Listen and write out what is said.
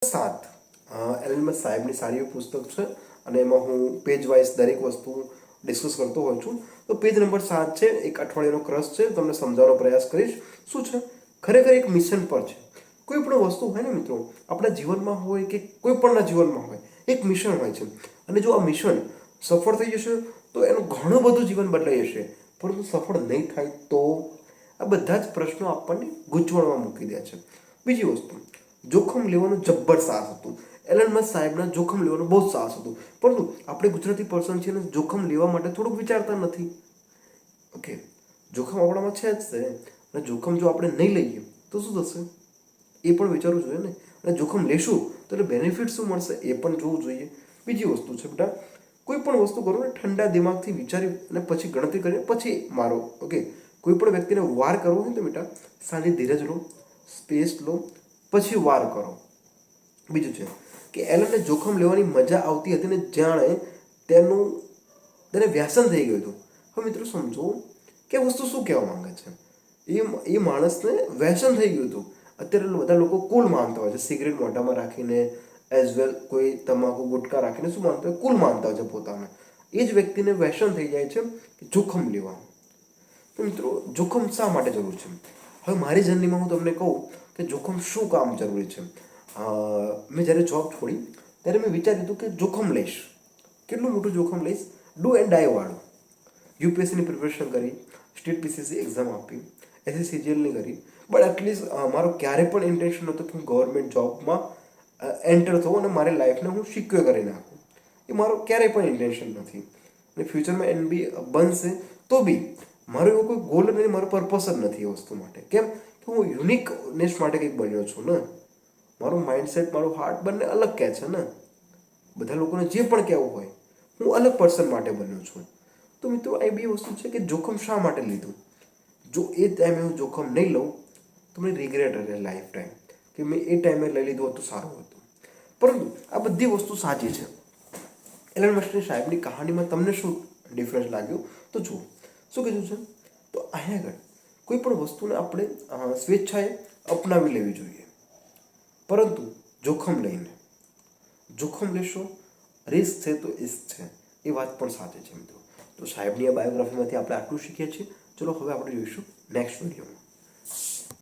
7 LN સાહેબની સારી એવું પુસ્તક છે અને એમાં હું પેજ વાઇઝ દરેક વસ્તુ ડિસ્કસ કરતો હોઉં છું. તો પેજ નંબર 7 છે, એક અઠવાડિયાનો ક્રશ છે. તમને સમજાવવાનો પ્રયાસ કરીશ. શું છે? ખરેખર એક મિશન પર છે. કોઈ પણ વસ્તુ હોય ને મિત્રો, આપણા જીવનમાં હોય કે કોઈ પણના જીવનમાં હોય, એક મિશન હોય છે. અને જો આ મિશન સફળ થઈ જશે તો એનું ઘણું બધું જીવન બદલાઈ જશે. પરંતુ સફળ નહીં થાય તો આ બધા જ પ્રશ્નો આપણને ગૂંચવણમાં મૂકી દે છે. બીજી વસ્તુ, જોખમ લેવાનું જબ્બર સાહસ હતું. એલન મસ્ક સાહેબના જોખમ લેવાનું બહુ જ સાહસ હતું. પરંતુ આપણે ગુજરાતી પર્સન છે ને, જોખમ લેવા માટે થોડુંક વિચારતા નથી. ઓકે, જોખમ આપણામાં છે જ છે. અને જોખમ જો આપણે નહીં લઈએ તો શું થશે એ પણ વિચારવું જોઈએ ને. અને જોખમ લેશું તો એને બેનિફિટ શું મળશે એ પણ જોવું જોઈએ. બીજી વસ્તુ છે બેટા, કોઈ પણ વસ્તુ કરો ને ઠંડા દિમાગથી વિચારી અને પછી ગણતરી કરીને પછી મારો. ઓકે, કોઈ પણ વ્યક્તિને વાર કરવો હોય તો બેટા સાંજે ધીરજ લો, સ્પેસ લો, પછી વાર કરો. બીજું છે કે એલનને જોખમ લેવાની મજા આવતી હતી ને જાણે તેને વ્યસન થઈ ગયું હતું. હવે મિત્રો સમજો કે વસ્તુ શું કહેવા માંગે છે. એ માણસને વ્યસન થઈ ગયું હતું. અત્યારે બધા લોકો કુલ માનતા હોય છે, સિગરેટ મોઢામાં રાખીને એઝ વેલ કોઈ તમાકુ ગુટકા રાખીને શું માનતા હોય, કુલ માનતા હોય છે પોતાને. એ જ વ્યક્તિને વ્યસન થઈ જાય છે જોખમ લેવાનું. તો મિત્રો જોખમ શા માટે જરૂર છે? હવે મારી જર્નીમાં હું તમને કહું કે જોખમ શું કામ જરૂરી છે. મેં જ્યારે જોબ છોડી ત્યારે મેં વિચાર્યું હતું કે જોખમ લઈશ. કેટલું મોટું જોખમ લઈશ? ડુ એન્ડ ડાય વાળું. યુપીએસસીની પ્રિપરેશન કરી, સ્ટેટ પીસીસી એક્ઝામ આપી, એસએસસીજીએલની કરી. બટ એટલીસ્ટ મારો ક્યારે પણ ઇન્ટેન્શન નહોતું કે હું ગવર્મેન્ટ જોબમાં એન્ટર થવું અને મારી લાઈફને હું સિક્યોર કરી નાખું. એ મારો ક્યારેય પણ ઇન્ટેન્શન નથી. અને ફ્યુચરમાં એનબી બનશે તો બી મારો એવો કોઈ ગોલ નથી, મારો પર્પસ જ નથી એ વસ્તુ માટે. કેમ કે હું યુનિકનેસ માટે કંઈક બન્યો છું ને. મારું માઇન્ડસેટ, મારું હાર્ટ બંને અલગ કહે છે ને. બધા લોકોને જે પણ કહેવું હોય, હું અલગ પર્સન માટે બન્યો છું. તો મિત્રો આ બે વસ્તુ છે કે જોખમ શા માટે લીધું. જો એ ટાઈમે હું જોખમ નહીં લઉં તો મને રિગ્રેટ રહે લાઈફ ટાઈમ કે મેં એ ટાઈમે લઈ લીધું હોત તો સારું હતું. પરંતુ આ બધી વસ્તુ સાચી છે. એલન મસ્કની સાહેબની કહાનીમાં તમને શું ડિફરન્સ લાગ્યો તો જુઓ. શું કીધું છે? તો અહીંયા આગળ કોઈ પણ વસ્તુને આપણે સ્વેચ્છાએ અપનાવી લેવી જોઈએ. પરંતુ જોખમ લઈને, જોખમ લેશો, રિસ્ક છે તો ઇશ્ક છે. એ વાત પણ સાચી છે મિત્રો. તો સાહેબની આ બાયોગ્રાફીમાંથી આપણે આટલું શીખીએ છીએ. ચલો હવે આપણે જોઈશું નેક્સ્ટ વિડીયોમાં.